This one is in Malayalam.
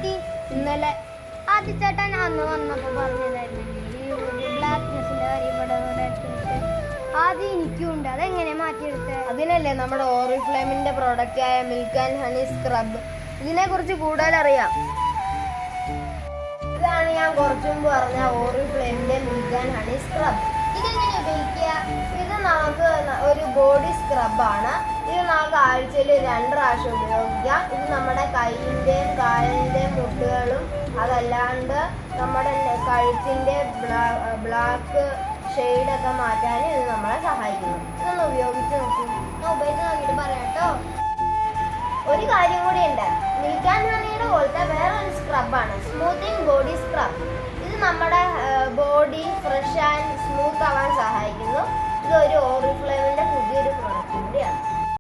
പറ്റി? ഇന്നലെ ആദ്യത്തേട്ടാ ഞാൻ അന്ന് വന്നപ്പോൾ പറഞ്ഞതായിരുന്നില്ലേ ഈ ബ്ലാക്ക്നെസ്സിന്റെ കാര്യം ഇവിടെ എടുത്തിട്ട് ആദ്യം എനിക്കും ഉണ്ട്. അതെങ്ങനെ മാറ്റിയെടുത്തത്? അതിനല്ലേ നമ്മുടെ ഓറിഫ്ലെയിമിന്റെ പ്രോഡക്റ്റ് ആയ മിൽക്ക് ആൻഡ് ഹണി സ്ക്രബ്. ഇതിനെ കുറിച്ച് കൂടുതൽ അറിയാം. ഇതാണ് ഞാൻ കുറച്ചു മുമ്പ് പറഞ്ഞ ഓറിഫ്ലെയിമിന്റെ മിൽക്ക് ആൻഡ് ഹണി സ്ക്രബ്. ഇതെങ്ങനെ ഉപയോഗിക്കുക? ഇത് നമുക്ക് ഒരു ബോഡി സ്ക്രബാണ്. ഇത് നമുക്ക് ആഴ്ചയിൽ 2 പ്രാവശ്യം ഉപയോഗിക്കാം. ഇത് നമ്മുടെ കൈയിൻ്റെയും കാലിൻ്റെയും മുട്ടുകളും അതല്ലാണ്ട് നമ്മുടെ കഴുത്തിൻ്റെ ബ്ലാക്ക് ഷെയ്ഡൊക്കെ മാറ്റാൻ ഇത് നമ്മളെ സഹായിക്കുന്നു. ഇതൊന്ന് ഉപയോഗിച്ച് നോക്കും. ഞാൻ ഉപയോഗിച്ച് നോക്കിയിട്ട് പറയാം കേട്ടോ. ഒരു കാര്യം കൂടി ഉണ്ട്. മിൽക്ക് ആൻഡ് ഹണിയുടെ പോലത്തെ വേറൊരു സ്ക്രബാണ് സ്മൂത്തിങ് ബോഡി സ്ക്രബ്. ഇത് നമ്മുടെ ബോഡി ഫ്രഷ് ആൻഡ് സ്മൂത്ത് ആവാൻ സഹായിക്കുന്നു.